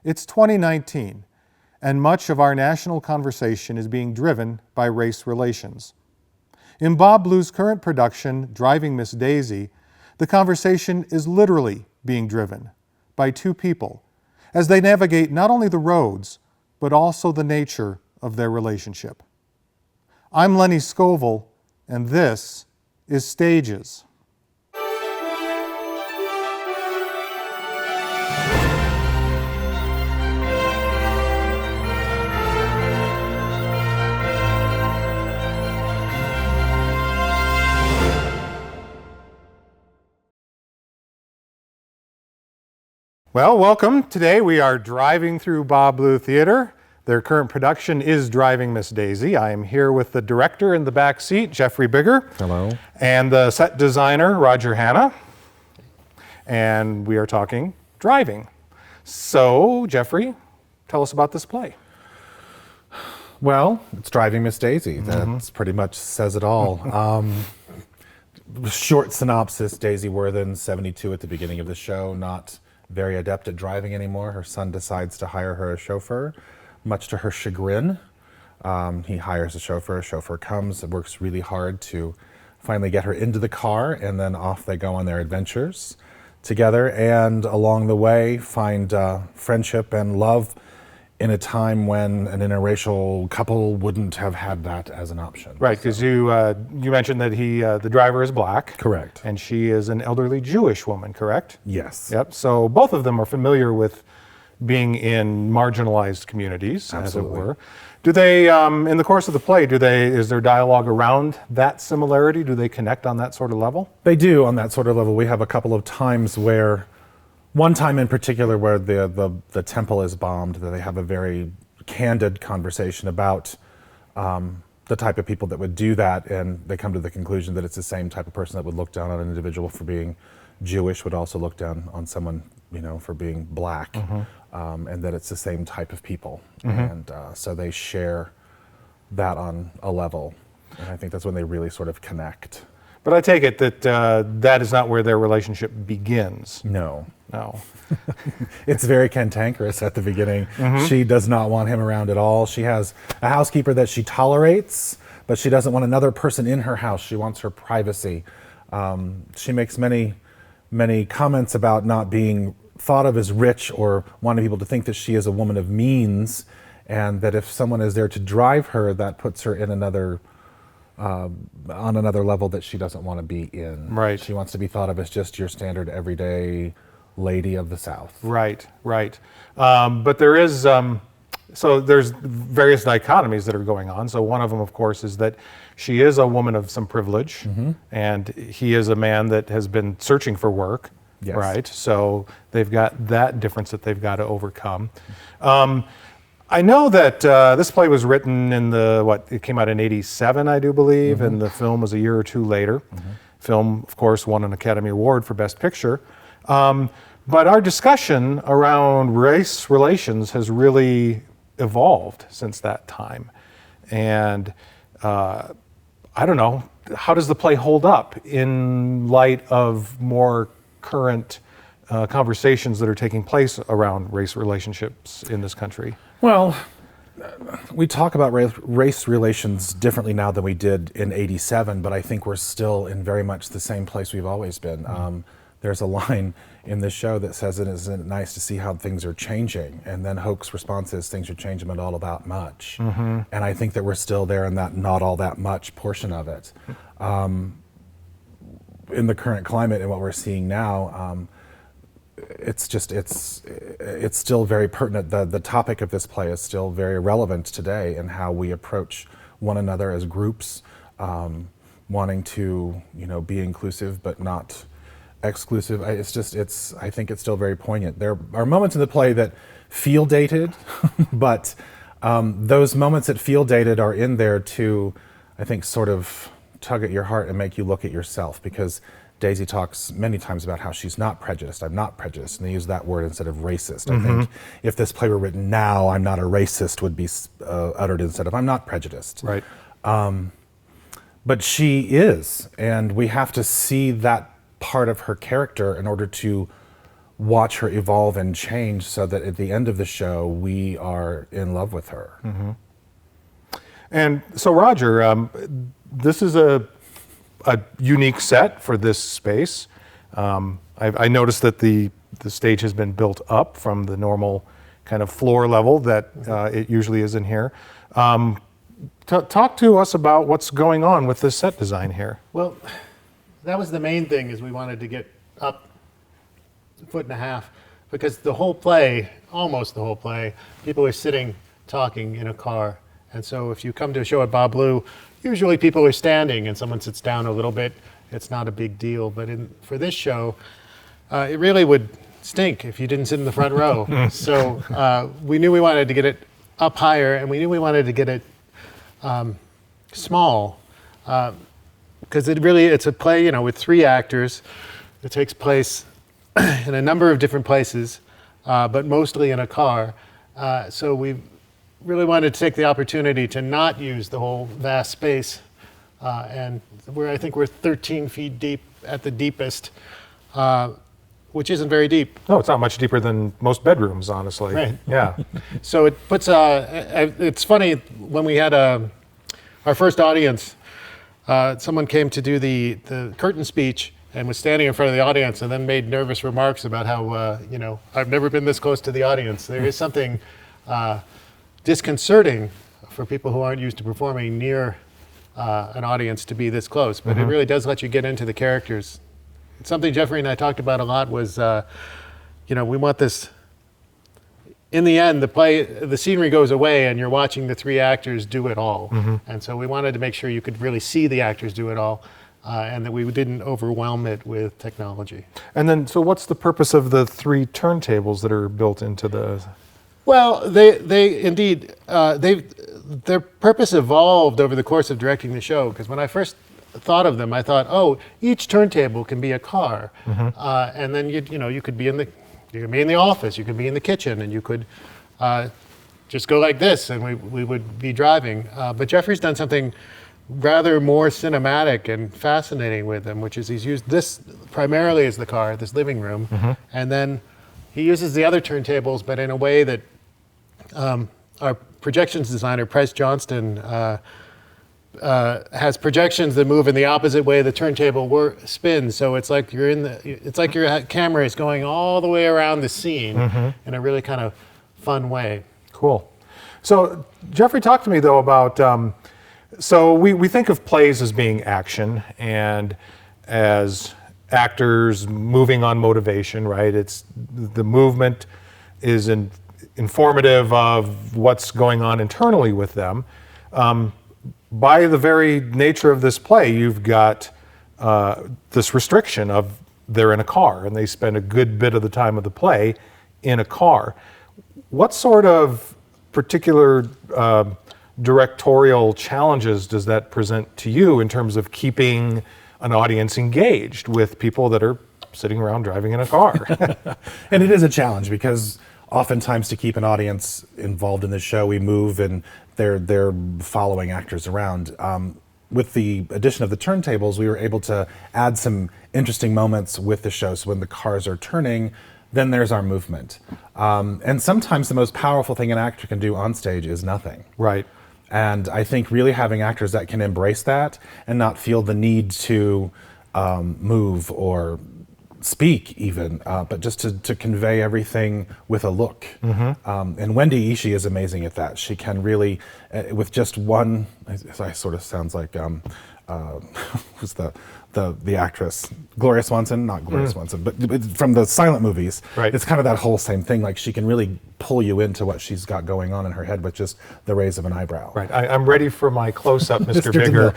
It's 2019, and much of our national conversation is being driven by race relations. In Bas Bleu's current production, Driving Miss Daisy, the conversation is literally being driven by two people as they navigate not only the roads, but also the nature of their relationship. I'm Lenny Scoville, and this is Stages. Well, welcome. Today we are driving through Bas Bleu Theater. Their current production is Driving Miss Daisy. I am here with the director in the back seat, Jeffrey Bigger. Hello. And the set designer, Roger Hanna. And we are talking driving. So, Jeffrey, tell us about this play. Well, it's Driving Miss Daisy. That's pretty much says it all. Short synopsis, Daisy Worthen, 72 at the beginning of the show, not very adept at driving anymore. Her son decides to hire her a chauffeur, much to her chagrin. He hires a chauffeur comes, works really hard to finally get her into the car, and then off they go on their adventures together, and along the way find friendship and love in a time when an interracial couple wouldn't have had that as an option. Right, because you mentioned that the driver is black. Correct. And she is an elderly Jewish woman, correct? Yes. Yep, so both of them are familiar with being in marginalized communities, Absolutely. as it were. Do they, in the course of the play, is there dialogue around that similarity? Do they connect on that sort of level? They do on that sort of level. We have a couple of times one time in particular where the temple is bombed, that they have a very candid conversation about the type of people that would do that, and they come to the conclusion that it's the same type of person that would look down on an individual for being Jewish, would also look down on someone, for being black, and that it's the same type of people. And so they share that on a level, and I think that's when they really sort of connect. But I take it that that is not where their relationship begins. No. It's very cantankerous at the beginning. She does not want him around at all. She has a housekeeper that she tolerates, but she doesn't want another person in her house. She wants her privacy. She makes many comments about not being thought of as rich, or wanting people to think that she is a woman of means, and that if someone is there to drive her, that puts her in on another level that she doesn't want to be in. Right. She wants to be thought of as just your standard everyday lady of the South. Right. But there is, so there's various dichotomies that are going on. So one of them, of course, is that she is a woman of some privilege, and he is a man that has been searching for work. Yes. Right. So they've got that difference that they've got to overcome. I know that this play was written it came out in '87, I do believe, and the film was a year or two later. Film, of course, won an Academy Award for Best Picture. But our discussion around race relations has really evolved since that time. And I don't know, how does the play hold up in light of more current conversations that are taking place around race relationships in this country? Well, we talk about race relations differently now than we did in '87, but I think we're still in very much the same place we've always been. There's a line in this show that says, "Isn't it nice to see how things are changing?" And then Hoke's response is, "Things are changing, but all about much." And I think that we're still there in that not all that much portion of it. In the current climate and what we're seeing now, it's still very pertinent. The topic of this play is still very relevant today, in how we approach one another as groups, wanting to be inclusive but not exclusive. I think it's still very poignant. There are moments in the play that feel dated, but those moments that feel dated are in there to, I think, sort of tug at your heart and make you look at yourself, because Daisy talks many times about how she's not prejudiced. I'm not prejudiced, and they use that word instead of racist. I think if this play were written now, I'm not a racist would be uttered instead of I'm not prejudiced. Right. But she is, and we have to see that part of her character in order to watch her evolve and change so that at the end of the show, we are in love with her. And so, Roger, this is a unique set for this space. I noticed that the stage has been built up from the normal kind of floor level that it usually is in here. Talk to us about what's going on with this set design here. Well, that was the main thing, is we wanted to get up a foot and a half, because the whole play, almost the whole play, people are sitting talking in a car. And so if you come to a show at Bas Bleu, usually people are standing and someone sits down a little bit. It's not a big deal. But for this show, it really would stink if you didn't sit in the front row. So we knew we wanted to get it up higher, and we knew we wanted to get it small, because it's a play, with 3 actors. It takes place in a number of different places, but mostly in a car. So we really wanted to take the opportunity to not use the whole vast space, and I think we're 13 feet deep at the deepest, which isn't very deep. No, it's not much deeper than most bedrooms, honestly. Right. Yeah. So it puts, it's funny, when we had our first audience, someone came to do the curtain speech and was standing in front of the audience and then made nervous remarks about how, I've never been this close to the audience. There is something disconcerting for people who aren't used to performing near an audience to be this close, but it really does let you get into the characters. It's something Jeffrey and I talked about a lot was, we want this, in the end, the scenery goes away and you're watching the 3 actors do it all. And so we wanted to make sure you could really see the actors do it all, and that we didn't overwhelm it with technology. And then, so what's the purpose of the 3 turntables that are built into the... Well, they indeed, their purpose evolved over the course of directing the show, because when I first thought of them, I thought, each turntable can be a car, and then you could be in the office, you could be in the kitchen, and you could just go like this, and we would be driving. But Jeffrey's done something rather more cinematic and fascinating with them, which is he's used this primarily as the car, this living room, and then he uses the other turntables, but in a way that our projections designer, Price Johnston, has projections that move in the opposite way the turntable spins. So it's like your camera is going all the way around the scene in a really kind of fun way. Cool. So Jeffrey, talk to me though about, so we think of plays as being action and as actors moving on motivation, right? It's the movement is informative of what's going on internally with them. By the very nature of this play, you've got this restriction of they're in a car and they spend a good bit of the time of the play in a car. What sort of particular directorial challenges does that present to you in terms of keeping an audience engaged with people that are sitting around driving in a car? And it is a challenge, because oftentimes to keep an audience involved in the show, we move and they're following actors around. With the addition of the turntables, we were able to add some interesting moments with the show. So when the cars are turning, then there's our movement. And sometimes the most powerful thing an actor can do on stage is nothing. Right. And I think really having actors that can embrace that and not feel the need to move or speak even, but just to convey everything with a look. And Wendy Ishii is amazing at that. She can really, with just one, I sort of sounds like, who's the actress? Gloria Swanson, not Gloria Swanson, but from the silent movies. Right. It's kind of that whole same thing. Like, she can really pull you into what she's got going on in her head with just the raise of an eyebrow. Right. I'm ready for my close-up, Mr. Bigger.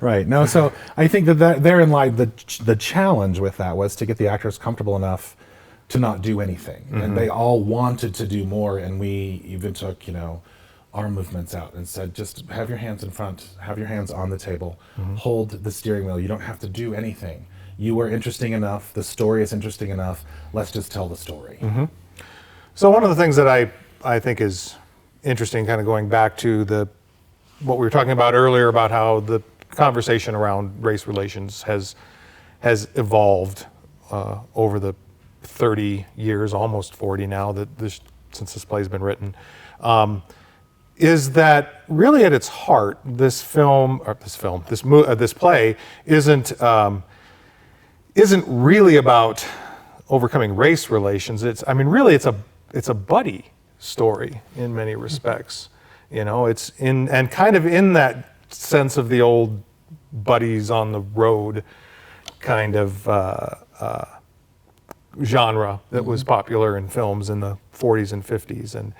Right. No, so I think that therein lied the challenge with that, was to get the actors comfortable enough to not do anything. And they all wanted to do more, and we even took, arm movements out and said, just have your hands in front, have your hands on the table, hold the steering wheel. You don't have to do anything. You are interesting enough, the story is interesting enough, let's just tell the story. So one of the things that I think is interesting, kind of going back to what we were talking about earlier about how the conversation around race relations has evolved over the 30 years, almost 40 now, since this play's been written, is that really at its heart, this play isn't really about overcoming race relations. It's a buddy story in many respects. It's and kind of in that sense of the old buddies on the road kind of genre that was popular in films in the 40s and 50s. And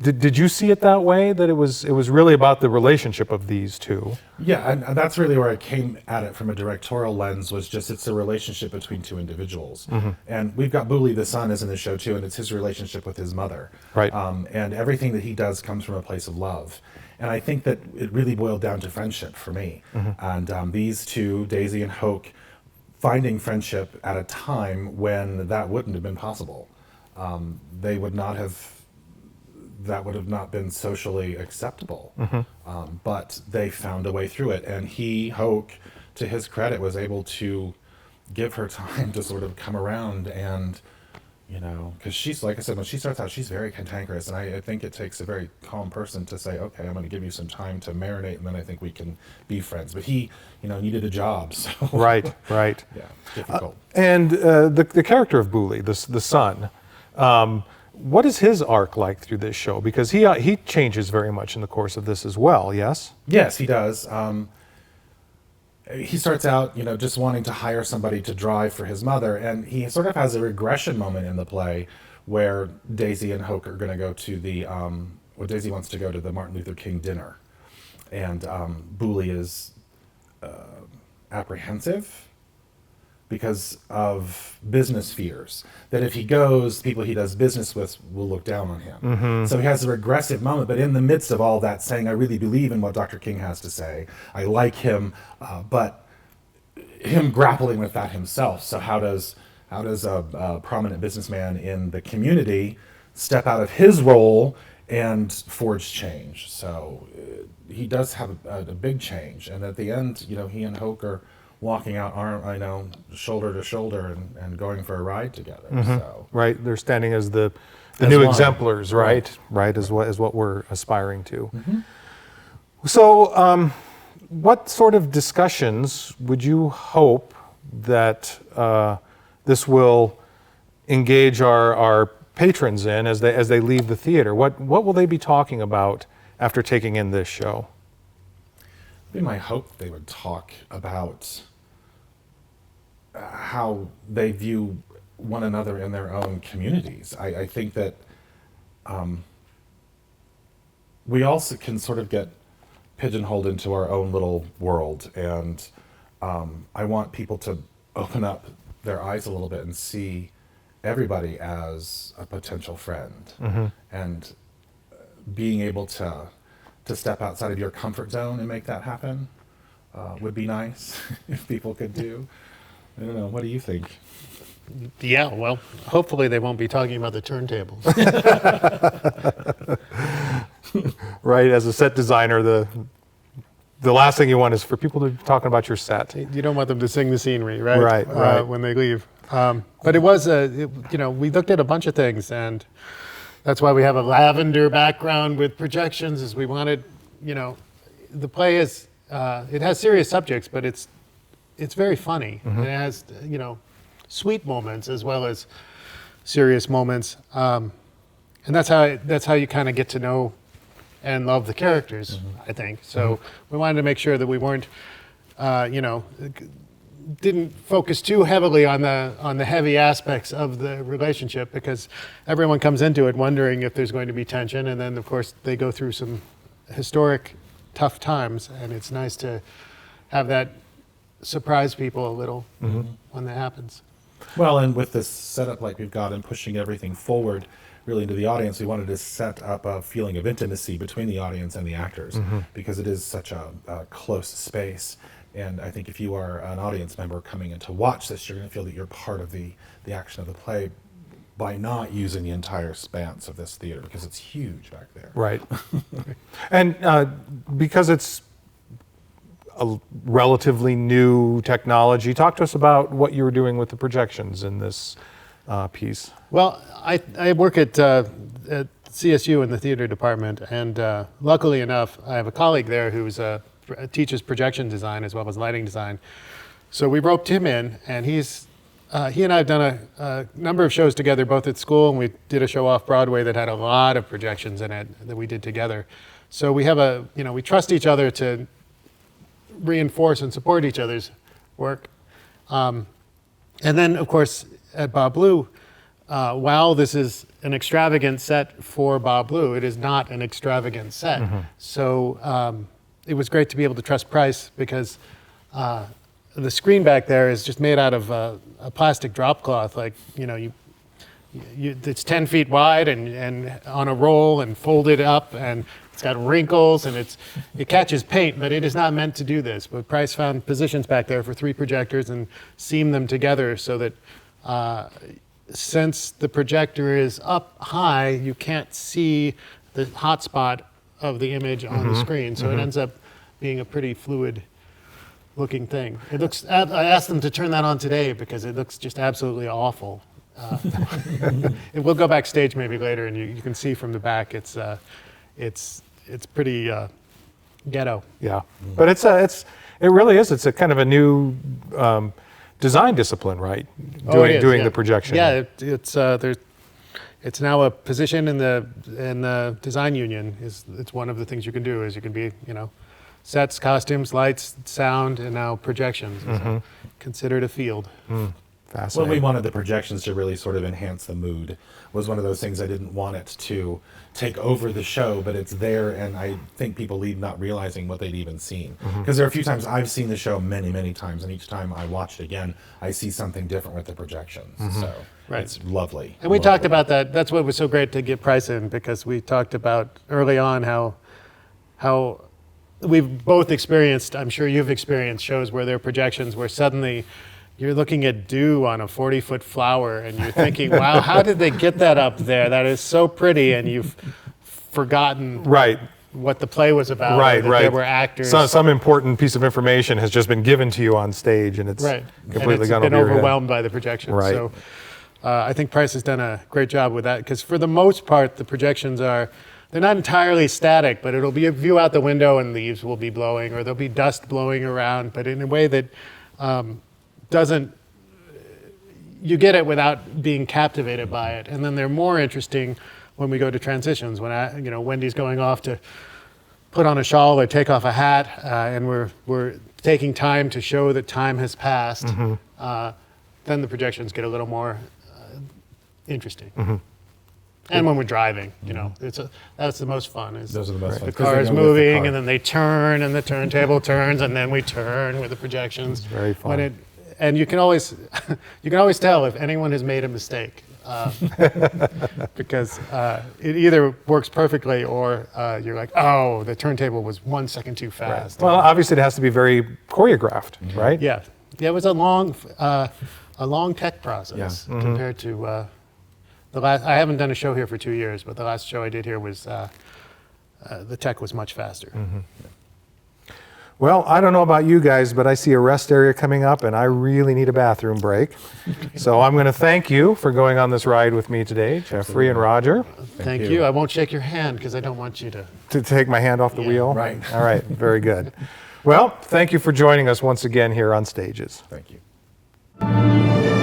did you see it that way, that it was really about the relationship of these two? Yeah, and that's really where I came at it from a directorial lens, was just it's a relationship between two individuals. And we've got Booley the son is in the show too, and it's his relationship with his mother. Right. And everything that he does comes from a place of love. And I think that it really boiled down to friendship for me. And these two, Daisy and Hoke, finding friendship at a time when that wouldn't have been possible. That would have not been socially acceptable. But they found a way through it. And Hoke, to his credit, was able to give her time to sort of come around and, because she's, like I said, when she starts out, she's very cantankerous. And I think it takes a very calm person to say, okay, I'm going to give you some time to marinate, and then I think we can be friends. But he, needed a job. So Right. yeah, difficult. And the character of Booley, the son, what is his arc like through this show? Because he changes very much in the course of this as well, yes? Yes, he does. He starts out, just wanting to hire somebody to drive for his mother, and he sort of has a regression moment in the play where Daisy and Hoke are going to go to Daisy wants to go to the Martin Luther King dinner, and Booley is apprehensive because of business fears, that if he goes, people he does business with will look down on him. So he has a regressive moment, but in the midst of all that, saying, I really believe in what Dr. King has to say. I like him, but him grappling with that himself. So how does a prominent businessman in the community step out of his role and forge change? So he does have a big change. And at the end, he and Hoke are walking out shoulder to shoulder and going for a ride together. So Right, they're standing as the As new one. exemplars, right? Right, is what we're aspiring to. So, what sort of discussions would you hope that this will engage our patrons in as they leave the theater? What will they be talking about after taking in this show? it'd be my hope they would talk about how they view one another in their own communities. I think that we also can sort of get pigeonholed into our own little world, and I want people to open up their eyes a little bit and see everybody as a potential friend, and being able to step outside of your comfort zone and make that happen would be nice if people could do. I don't know. What do you think? Yeah, well, hopefully they won't be talking about the turntables. Right, as a set designer, the last thing you want is for people to be talking about your set. You don't want them to sing the scenery, right? Right. When they leave. But it was, we looked at a bunch of things, and that's why we have a lavender background with projections, is we wanted, the play is, it has serious subjects, but it's very funny. And it has, sweet moments as well as serious moments. And that's how you kind of get to know and love the characters, I think. So we wanted to make sure that we weren't, didn't focus too heavily on the heavy aspects of the relationship, because everyone comes into it wondering if there's going to be tension, and then of course they go through some historic tough times, and it's nice to have that surprise people a little when that happens. Well, and with this setup like we've got and pushing everything forward really into the audience, we wanted to set up a feeling of intimacy between the audience and the actors, because it is such a close space. And I think if you are an audience member coming in to watch this, you're going to feel that you're part of the action of the play by not using the entire span of this theater, because it's huge back there. Right. And because it's a relatively new technology. Talk to us about what you were doing with the projections in this piece. Well, I work at CSU in the theater department, and luckily enough, I have a colleague there who's teaches projection design as well as lighting design. So we roped him in, and he and I have done a number of shows together, both at school, and we did a show off Broadway that had a lot of projections in it that we did together. So we have we trust each other to reinforce and support each other's work. And then, of course, at Bas Bleu, while this is an extravagant set for Bas Bleu, it is not an extravagant set. So it was great to be able to trust price, because the screen back there is just made out of a plastic drop cloth. Like, it's 10 feet wide and on a roll and folded up, and it's got wrinkles, and it catches paint, but it is not meant to do this. But Price found positions back there for 3 projectors and seamed them together so that since the projector is up high, you can't see the hot spot of the image on the screen. So it ends up being a pretty fluid looking thing. It looks, I asked them to turn that on today because it looks just absolutely awful. We'll go backstage maybe later, and you can see from the back it's pretty ghetto. Yeah, but it really is. It's a kind of a new design discipline, right? Doing the projection. Yeah, it's now a position in the design union. It's one of the things you can do. Is you can be sets, costumes, lights, sound, and now projections. Is considered a field. Fascinating. Well, we wanted the projections to really sort of enhance the mood. Was one of those things. I didn't want it to take over the show, but it's there, and I think people leave not realizing what they'd even seen. Because there are a few times I've seen the show many, many times, and each time I watch it again, I see something different with the projections. So it's lovely. And we talked about that. That's what was so great to get Price in, because we talked about early on how we've both experienced, I'm sure you've experienced, shows where there are projections where suddenly you're looking at dew on a 40-foot flower, and you're thinking, wow, how did they get that up there? That is so pretty, and you've forgotten what the play was about. Right. There were actors. So some important piece of information has just been given to you on stage, and it's completely gone over your head. Been overwhelmed by the projection. Right. So I think Price has done a great job with that, because for the most part, the projections they're not entirely static, but it'll be a view out the window and leaves will be blowing, or there'll be dust blowing around, but in a way that you get it without being captivated by it. And then they're more interesting when we go to transitions, when Wendy's going off to put on a shawl or take off a hat, and we're taking time to show that time has passed. Then the projections get a little more interesting. And when we're driving, that's the most fun. Those are the most fun. The car is moving, and then they turn, and the turntable turns, and then we turn with the projections. It's very fun. And you can always tell if anyone has made a mistake, because it either works perfectly, or you're like, oh, the turntable was 1 second too fast. Well, obviously it has to be very choreographed, right? Yeah. It was a long tech process compared to the last. I haven't done a show here for 2 years, but the last show I did here was the tech was much faster. Well, I don't know about you guys, but I see a rest area coming up, and I really need a bathroom break. So I'm going to thank you for going on this ride with me today, Jeffrey and Roger. Thank you. I won't shake your hand because I don't want you To take my hand off the wheel? Right. All right, very good. Well, thank you for joining us once again here on Stages. Thank you.